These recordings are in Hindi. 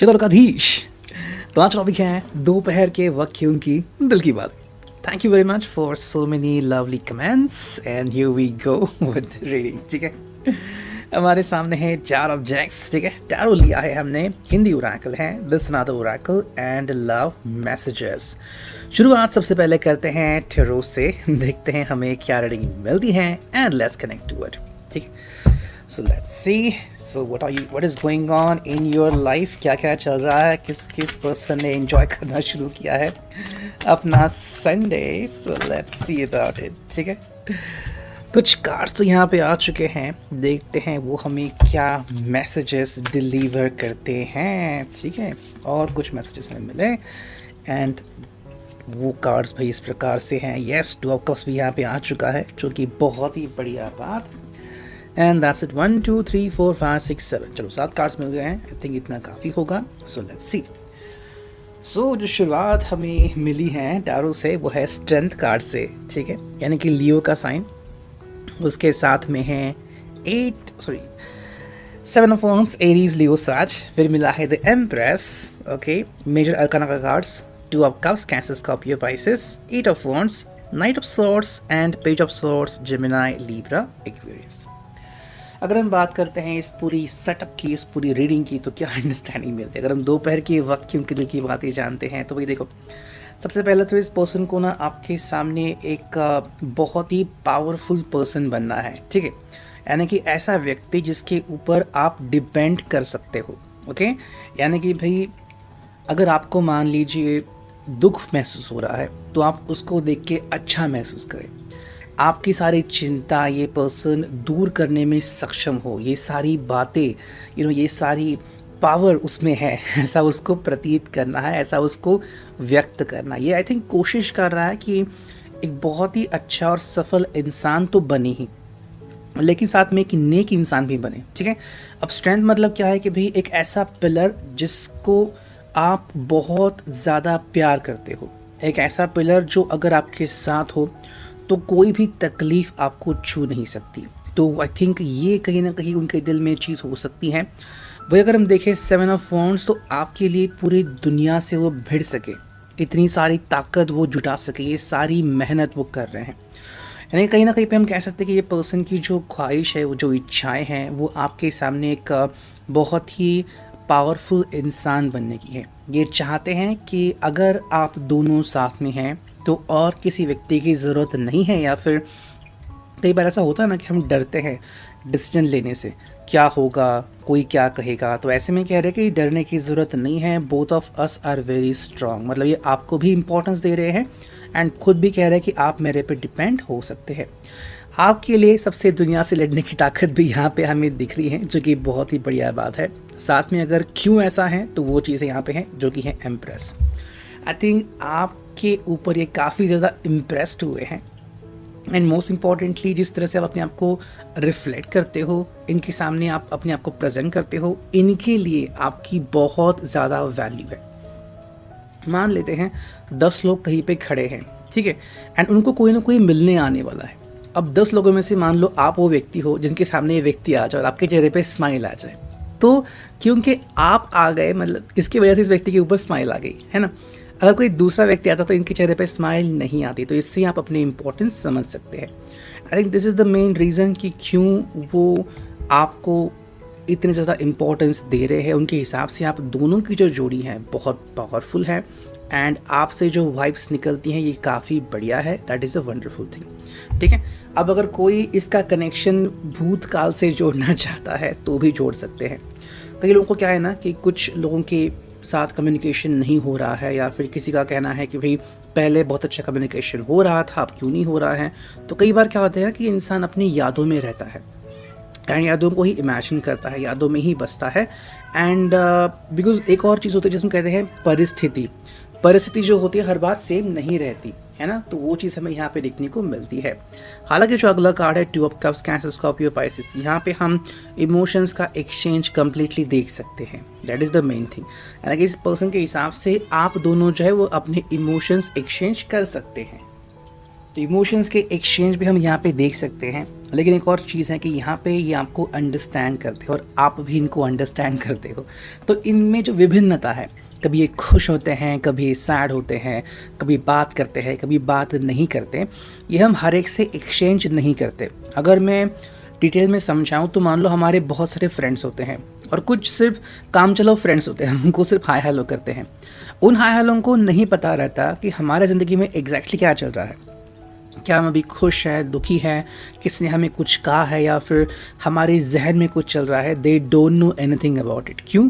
चतुर्काधीश। तो आज टॉपिक है दोपहर के वक्त की दिल की बात। Thank you very much for so many lovely comments and here we go with reading. ठीक है, हमारे सामने है 4 ऑब्जेक्ट्स। ठीक है, टैरो लिया है हमने, हिंदी ओरेकल है, this another Oracle and love messages. शुरुआत सबसे पहले करते हैं टैरो से, देखते हैं हमें क्या रीडिंग मिलती है and let's connect to it. ठीक है, so let's see, so what is going on in your life, क्या क्या चल रहा है, किस पर्सन ने एंजॉय करना शुरू किया है अपना Sunday. so let's see about it। ठीक है, कुछ कार्ड्स तो यहाँ पे आ चुके हैं, देखते हैं वो हमें क्या मैसेजेस डिलीवर करते हैं। ठीक है, और कुछ मैसेजेस हमें मिले एंड वो कार्ड्स भाई इस प्रकार से हैं। यस, 2 ऑफ कप्स भी यहाँ पे आ चुका है, जो कि बहुत ही बढ़िया बात। एंड दैट्स इट, 1 2 3 4 5 6 7, चलो 7 कार्ड्स मिल गए हैं। आई थिंक इतना काफ़ी होगा। So let's see. सो जो शुरुआत हमें मिली है टैरो से वो है स्ट्रेंथ कार्ड से। ठीक है, यानी कि लियो का साइन, उसके साथ में है 7 ऑफ वांड्स, एरीज, लियो, साज। फिर मिला है the Empress. Okay, major arcana का cards, 2 of cups, Cancer, Scorpio, Pisces, 8 of wands, knight of swords and page of swords, Gemini, Libra, Aquarius. अगर हम बात करते हैं इस पूरी सेटअप की, इस पूरी रीडिंग की, तो क्या अंडरस्टैंडिंग मिलती है। अगर हम दोपहर के वक्त की उनके दिल की बातें जानते हैं तो भाई देखो, सबसे पहले तो इस पर्सन को ना आपके सामने एक बहुत ही पावरफुल पर्सन बनना है। ठीक है, यानी कि ऐसा व्यक्ति जिसके ऊपर आप डिपेंड कर सकते हो। ओके, यानी कि भाई अगर आपको मान लीजिए दुख महसूस हो रहा है तो आप उसको देख के अच्छा महसूस करें, आपकी सारी चिंता ये पर्सन दूर करने में सक्षम हो, ये सारी बातें ये सारी पावर उसमें है, ऐसा उसको प्रतीत करना है, ऐसा उसको व्यक्त करना। ये आई थिंक कोशिश कर रहा है कि एक बहुत ही अच्छा और सफल इंसान तो बने ही, लेकिन साथ में एक नेक इंसान भी बने। ठीक है, अब स्ट्रेंथ मतलब क्या है कि भाई एक ऐसा पिलर जिसको आप बहुत ज़्यादा प्यार करते हो, एक ऐसा पिलर जो अगर आपके साथ हो तो कोई भी तकलीफ़ आपको छू नहीं सकती। तो आई थिंक ये कहीं ना कहीं उनके दिल में चीज़ हो सकती है। वही अगर हम देखें 7 ऑफ वांड्स, तो आपके लिए पूरी दुनिया से वो भिड़ सके, इतनी सारी ताकत वो जुटा सके, ये सारी मेहनत वो कर रहे हैं। यानी कहीं ना कहीं पे हम कह सकते हैं कि ये पर्सन की जो ख्वाहिश है, वो जो इच्छाएं हैं, वो आपके सामने एक बहुत ही पावरफुल इंसान बनने की है। ये चाहते हैं कि अगर आप दोनों साथ में हैं तो और किसी व्यक्ति की ज़रूरत नहीं है। या फिर कई बार ऐसा होता है ना कि हम डरते हैं डिसीजन लेने से, क्या होगा, कोई क्या कहेगा। तो ऐसे में कह रहे हैं कि डरने की ज़रूरत नहीं है, both of us are very strong. मतलब ये आपको भी इम्पोर्टेंस दे रहे हैं एंड खुद भी कह रहे हैं कि आप मेरे पे डिपेंड हो सकते हैं। आपके लिए सबसे दुनिया से लड़ने की ताकत भी यहाँ पे हमें दिख रही है, जो कि बहुत ही बढ़िया बात है। साथ में अगर क्यों ऐसा है तो वो चीज़ें यहाँ पे हैं, जो कि है एम्प्रेस। आई थिंक आपके ऊपर ये काफ़ी ज़्यादा इम्प्रेस्ड हुए हैं एंड मोस्ट इम्पॉर्टेंटली जिस तरह से आप अपने आप को रिफ्लेक्ट करते हो, इनके सामने आप अपने आप को प्रेजेंट करते हो, इनके लिए आपकी बहुत ज़्यादा वैल्यू है। मान लेते हैं 10 लोग कहीं पे खड़े हैं, ठीक है, एंड उनको कोई ना कोई मिलने आने वाला है। अब 10 लोगों में से मान लो आप वो व्यक्ति हो जिनके सामने ये व्यक्ति आ जाए और आपके चेहरे पे स्माइल आ जाए, तो क्योंकि आप आ गए, मतलब इसकी वजह से इस व्यक्ति के ऊपर स्माइल आ गई, है ना। अगर कोई दूसरा व्यक्ति आता तो इनके चेहरे पे स्माइल नहीं आती। तो इससे आप अपनी इम्पोर्टेंस समझ सकते हैं। I think this is the main reason कि क्यों वो आपको इतने ज़्यादा इम्पोर्टेंस दे रहे हैं। उनके हिसाब से आप दोनों की जो जोड़ी है बहुत पावरफुल है एंड आपसे जो वाइब्स निकलती हैं ये काफ़ी बढ़िया है। That is a wonderful thing. ठीक है, अब अगर कोई इसका कनेक्शन भूतकाल से जोड़ना चाहता है तो भी जोड़ सकते हैं। कई लोगों को क्या है ना कि कुछ लोगों के साथ कम्युनिकेशन नहीं हो रहा है, या फिर किसी का कहना है कि भाई पहले बहुत अच्छा कम्युनिकेशन हो रहा था, अब क्यों नहीं हो रहा है। तो कई बार क्या होता है कि इंसान अपनी यादों में रहता है एंड यादों को ही इमेजिन करता है, यादों में ही बसता है। एंड बिकॉज एक और चीज़ होती है जिसमें कहते हैं परिस्थिति जो होती है हर बार सेम नहीं रहती है ना। तो वो चीज़ हमें यहाँ पे देखने को मिलती है। हालांकि जो अगला कार्ड है 2 of cups, Cancer, Scorpio, Pisces, यहाँ पे हम इमोशंस का एक्सचेंज कम्प्लीटली देख सकते हैं। That is the main thing. यानी कि इस पर्सन के हिसाब से आप दोनों जो है वो अपने इमोशंस एक्सचेंज कर सकते हैं। तो इमोशंस के एक्सचेंज भी हम यहाँ पे देख सकते हैं। लेकिन एक और चीज़ है कि यहाँ पे ये आपको अंडरस्टैंड करते हो और आप भी इनको अंडरस्टैंड करते हो। तो इनमें जो विभिन्नता है, कभी ये खुश होते हैं, कभी ये सैड होते हैं, कभी बात करते हैं, कभी बात नहीं करते, ये हम हर एक से एक्सचेंज नहीं करते। अगर मैं डिटेल में समझाऊँ तो मान लो हमारे बहुत सारे फ्रेंड्स होते हैं और कुछ सिर्फ काम चलो फ्रेंड्स होते हैं, उनको सिर्फ हाय हेलो करते हैं। उन हाय हेलो को नहीं पता रहता कि हमारे ज़िंदगी में एग्जैक्टली क्या चल रहा है, क्या हम अभी खुश है, दुखी है, किसने हमें कुछ कहा है या फिर हमारे जहन में कुछ चल रहा है। They don't know anything about it. क्यों?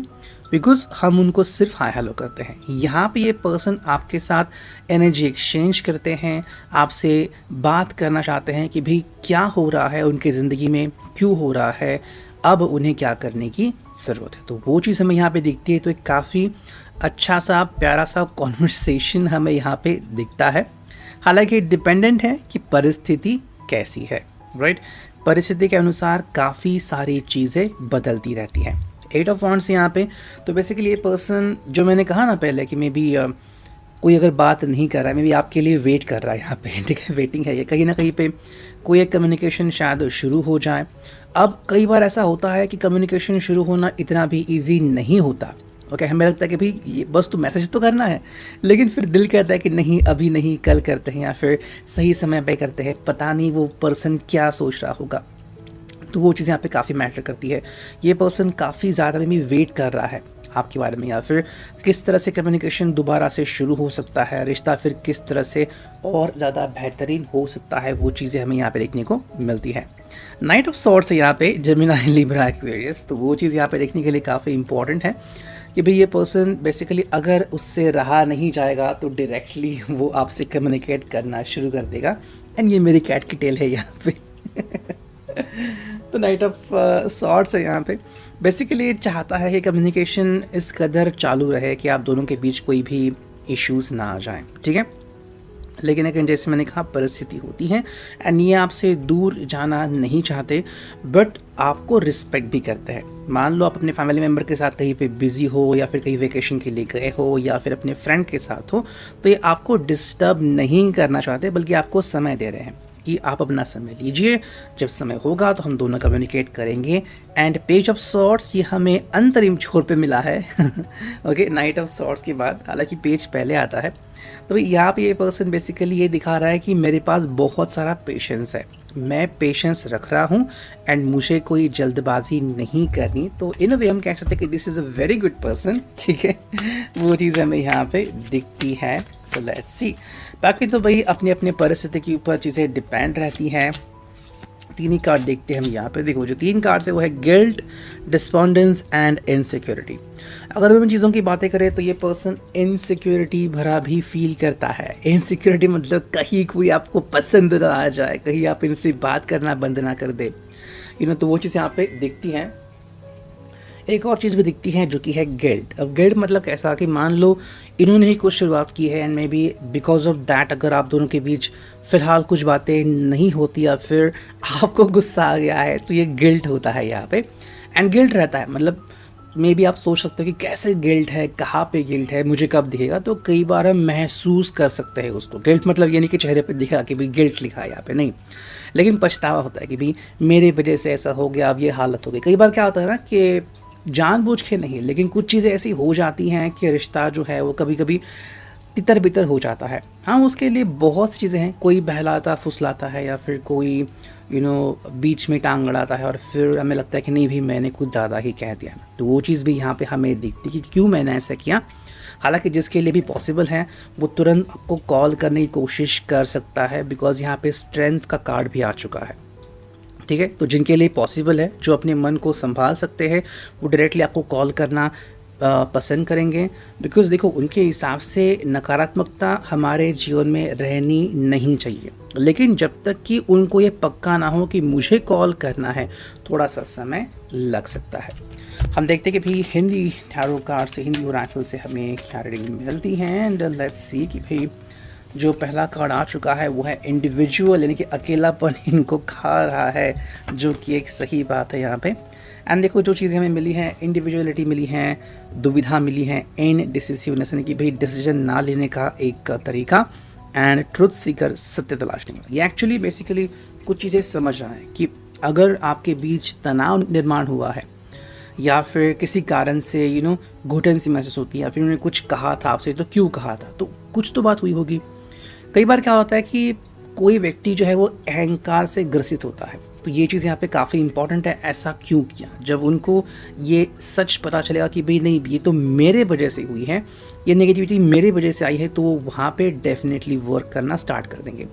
बिकॉज हम उनको सिर्फ हाय हेलो करते हैं। यहाँ पे ये पर्सन आपके साथ एनर्जी एक्सचेंज करते हैं, आपसे बात करना चाहते हैं कि भाई क्या हो रहा है उनकी ज़िंदगी में, क्यों हो रहा है, अब उन्हें क्या करने की ज़रूरत है। तो वो चीज़ हमें यहाँ पे दिखती है। तो एक काफ़ी अच्छा सा प्यारा सा कॉन्वर्सेशन हमें यहाँ पे दिखता है। हालांकि डिपेंडेंट है कि परिस्थिति कैसी है, राइट। परिस्थिति के अनुसार काफ़ी सारी चीज़ें बदलती रहती हैं। 8 ऑफ वॉन्ड्स यहाँ पे। तो बेसिकली ये पर्सन जो मैंने कहा ना पहले कि मे बी कोई अगर बात नहीं कर रहा है, मे बी आपके लिए वेट कर रहा है यहाँ पे, ठीक है, वेटिंग है ये। कहीं ना कहीं पे कोई एक कम्युनिकेशन शायद शुरू हो जाए। अब कई बार ऐसा होता है कि कम्युनिकेशन शुरू होना इतना भी ईजी नहीं होता। ओके, हमें लगता है कि भाई ये बस तो मैसेज तो करना है, लेकिन फिर दिल कहता है कि नहीं अभी नहीं, कल करते हैं या फिर सही समय पे करते हैं। पता नहीं वो पर्सन क्या सोच रहा होगा। तो वो चीज़ यहाँ पे काफ़ी मैटर करती है। ये पर्सन काफ़ी ज़्यादा में भी वेट कर रहा है आपके बारे में, या फिर किस तरह से कम्युनिकेशन दोबारा से शुरू हो सकता है, रिश्ता फिर किस तरह से और ज़्यादा बेहतरीन हो सकता है, वो चीज़ें हमें यहाँ पे देखने को मिलती है। नाइट ऑफ सॉर्ड्स है यहाँ पे, जेमिनी, लिब्रा, एक्वेरियस। तो वो चीज़ यहाँ पे देखने के लिए काफ़ी इंपॉर्टेंट है कि भाई ये पर्सन बेसिकली अगर उससे रहा नहीं जाएगा तो डायरेक्टली वो आपसे कम्युनिकेट करना शुरू कर देगा। एंड ये मेरी कैट की टेल है यहाँ पे। तो नाइट ऑफ सॉर्ड्स है यहाँ पे। बेसिकली ये चाहता है कि कम्युनिकेशन इस कदर चालू रहे कि आप दोनों के बीच कोई भी इश्यूज़ ना आ जाएं, ठीक है। लेकिन अगर जैसे मैंने कहा परिस्थिति होती है एंड ये आपसे दूर जाना नहीं चाहते, बट आपको रिस्पेक्ट भी करते हैं। मान लो आप अपने फैमिली मेम्बर के साथ कहीं पे बिजी हो या फिर कहीं वेकेशन के लिए गए हो या फिर अपने फ्रेंड के साथ हो, तो ये आपको डिस्टर्ब नहीं करना चाहते, बल्कि आपको समय दे रहे हैं कि आप अपना समय लीजिए, जब समय होगा तो हम दोनों कम्युनिकेट करेंगे। एंड पेज ऑफ सॉर्ड्स ये हमें अंतरिम छोर पे मिला है। ओके, नाइट ऑफ सॉर्ड्स के बाद, हालांकि पेज पहले आता है। तो यहाँ पे ये पर्सन बेसिकली ये दिखा रहा है कि मेरे पास बहुत सारा पेशेंस है, मैं पेशेंस रख रहा हूँ एंड मुझे कोई जल्दबाजी नहीं करनी। तो इन अ वे हम कह सकते हैं कि this is a very good person, ठीक है। वो चीज़ हमें यहाँ पे दिखती है। So let's see. बाकी तो भाई अपने अपने परिस्थिति के ऊपर चीज़ें डिपेंड रहती हैं। 3 ही कार्ड देखते हैं हम यहाँ पे। देखो जो 3 कार्ड्स है वो है गिल्ट, डिस्पोंडेंस एंड इनसिक्योरिटी। अगर हम इन चीज़ों की बातें करें तो ये पर्सन इनसिक्योरिटी भरा भी फील करता है। इनसिक्योरिटी मतलब कहीं कोई आपको पसंद ना आ जाए, कहीं आप इनसे बात करना बंद ना कर दे, तो वो चीज़ यहाँ पे दिखती हैं। एक और चीज़ भी दिखती है जो कि है गिल्ट। अब गिल्ट मतलब कैसा कि मान लो इन्होंने ही कुछ शुरुआत की है and may be because of that अगर आप दोनों के बीच फ़िलहाल कुछ बातें नहीं होती या फिर आपको गुस्सा आ गया है, तो ये गिल्ट होता है यहाँ पे। एंड गिल्ट रहता है, मतलब मे बी आप सोच सकते हो कि कैसे गिल्ट है, कहाँ पे गिल्ट है, मुझे कब दिखेगा। तो कई बार हम महसूस कर सकते हैं उसको। गिल्ट मतलब ये नहीं कि चेहरे पे दिखा कि भाई गिल्ट लिखा है यहाँ पे, नहीं, लेकिन पछतावा होता है कि भाई मेरे वजह से ऐसा हो गया, अब ये हालत हो गई। कई बार क्या होता है ना कि जानबूझ के नहीं, लेकिन कुछ चीज़ें ऐसी हो जाती हैं कि रिश्ता जो है वो कभी कभी तितर बितर हो जाता है। हाँ, उसके लिए बहुत सी चीज़ें हैं, कोई बहलाता फुसलाता है या फिर कोई बीच में टांग अड़ाता है और फिर हमें लगता है कि नहीं भी मैंने कुछ ज़्यादा ही कह दिया। तो वो चीज़ भी यहाँ पे हमें दिखती है कि क्यों मैंने ऐसा किया। हालांकि जिसके लिए भी पॉसिबल है वो तुरंत आपको कॉल करने की कोशिश कर सकता है, बिकॉज यहाँ पे स्ट्रेंथ का कार्ड भी आ चुका है, ठीक है। तो जिनके लिए पॉसिबल है, जो अपने मन को संभाल सकते हैं, वो डायरेक्टली आपको कॉल करना पसंद करेंगे। बिकॉज़ देखो उनके हिसाब से नकारात्मकता हमारे जीवन में रहनी नहीं चाहिए, लेकिन जब तक कि उनको ये पक्का ना हो कि मुझे कॉल करना है, थोड़ा सा समय लग सकता है। हम देखते हैं कि भाई हिंदी टैरो कार्ड से, हिंदी ओरेकल से हमें क्या रीडिंग मिलती है। एंड लेट्स सी कि भाई जो पहला कार्ड आ चुका है वो है इंडिविजुअल, यानी कि अकेलापन इनको खा रहा है, जो कि एक सही बात है यहाँ पे। एंड देखो जो चीज़ें हमें मिली हैं, इंडिविजुअलिटी मिली है, दुविधा मिली है, इनडिसिसिवनेस यानी कि भाई डिसीजन ना लेने का एक तरीका, एंड ट्रुथ सीकर सत्य तलाशने वाला। ये एक्चुअली बेसिकली कुछ चीज़ें समझ रहा है कि अगर आपके बीच तनाव निर्माण हुआ है या फिर किसी कारण से घुटन सी महसूस होती है या फिर उन्होंने कुछ कहा था आपसे, तो क्यों कहा था, तो कुछ तो बात हुई होगी। कई बार क्या होता है कि कोई व्यक्ति जो है वो अहंकार से ग्रसित होता है, तो ये चीज़ यहाँ पे काफ़ी इंपॉर्टेंट है। ऐसा क्यों किया? जब उनको ये सच पता चलेगा कि भाई नहीं, ये तो मेरे वजह से हुई है, ये नेगेटिविटी मेरे वजह से आई है, तो वो वहाँ पे डेफिनेटली वर्क करना स्टार्ट कर देंगे।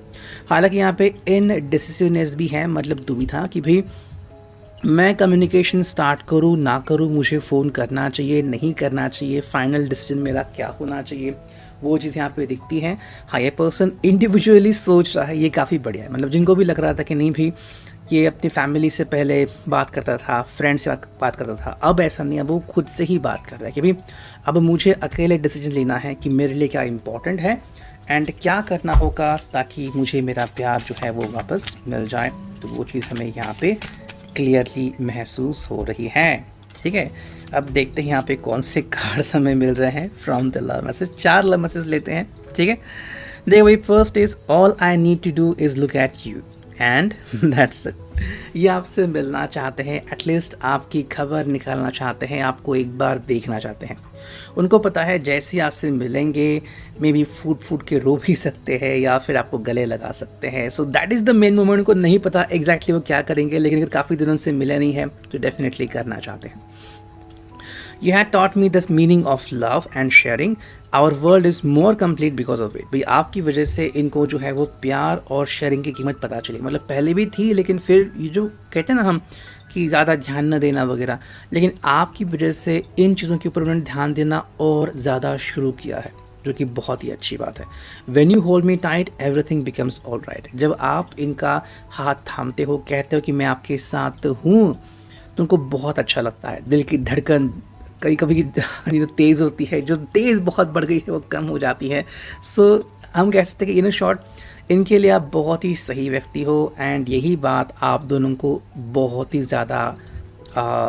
हालांकि यहाँ पे इनडिसिसिवनेस भी है, मतलब दुविधा कि भाई मैं कम्युनिकेशन स्टार्ट करूँ ना करूँ, मुझे फ़ोन करना चाहिए नहीं करना चाहिए, फाइनल डिसीजन मेरा क्या होना चाहिए, वो चीज़ यहाँ पे दिखती है। हाँ, ये पर्सन इंडिविजुअली सोच रहा है, ये काफ़ी बढ़िया है। मतलब जिनको भी लग रहा था कि नहीं भाई ये अपनी फैमिली से पहले बात करता था, फ्रेंड से बात करता था, अब ऐसा नहीं, अब वो खुद से ही बात कर रहा है कि भाई अब मुझे अकेले डिसीजन लेना है कि मेरे लिए क्या इंपॉर्टेंट है एंड क्या करना होगा ताकि मुझे मेरा प्यार जो है वो वापस मिल जाए। तो वो चीज़ हमें यहाँ पे क्लियरली महसूस हो रही है। ठीक है, अब देखते हैं यहाँ पे कौन से कार्ड्स हमें मिल रहे हैं from the love message. 4 love message लेते हैं। ठीक है, देखो भाई, first is all I need to do is look at you and that's it. ये आपसे मिलना चाहते हैं, एटलीस्ट आपकी खबर निकालना चाहते हैं, आपको एक बार देखना चाहते हैं। उनको पता है जैसे ही आपसे मिलेंगे मे बी फूट के रो भी सकते हैं या फिर आपको गले लगा सकते हैं। So that is the main moment. उनको नहीं पता एग्जैक्टली वो क्या करेंगे, लेकिन अगर काफ़ी दिनों से मिले नहीं है तो डेफिनेटली करना चाहते हैं। You had taught me the meaning of love and sharing. Our world is more complete because of it. भाई आपकी वजह से इनको जो है वो प्यार और शेयरिंग की कीमत पता चली। मतलब पहले भी थी, लेकिन फिर ये जो कहते हैं ना हम कि ज़्यादा ध्यान न देना वगैरह, लेकिन आपकी वजह से इन चीज़ों के ऊपर उन्होंने ध्यान देना और ज़्यादा शुरू किया है, जो कि बहुत ही अच्छी बात है। When you hold me tight, everything becomes all right. जब आप इनका हाथ थामते हो, कहते हो कि मैं आपके साथ हूँ, तो उनको बहुत अच्छा लगता है। दिल की धड़कन कभी कभी जो तेज़ होती है, जो तेज़ बहुत बढ़ गई है, वो कम हो जाती है। सो हम कह सकते हैं कि इन शॉर्ट इनके लिए आप बहुत ही सही व्यक्ति हो एंड यही बात आप दोनों को बहुत ही ज़्यादा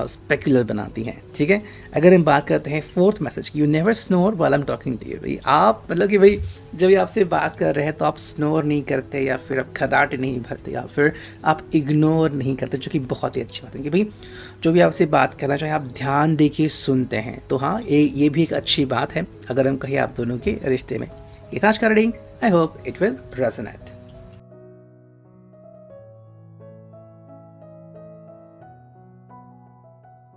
स्पेकुलर बनाती हैं। ठीक है, अगर हम बात करते हैं fourth message, you never snore while I am talking to you. भाई आप मतलब कि भाई जब ये आपसे बात कर रहे हैं तो आप स्नोर नहीं करते या फिर आप खर्राटे नहीं भरते या फिर आप इग्नोर नहीं करते, जो कि बहुत ही अच्छी बात है कि भाई जो भी आपसे बात करना चाहे आप ध्यान दे के सुनते हैं। तो हाँ, ये भी एक अच्छी बात है अगर हम कहें आप दोनों के रिश्ते में। ये था आज का reading. I hope it will resonate.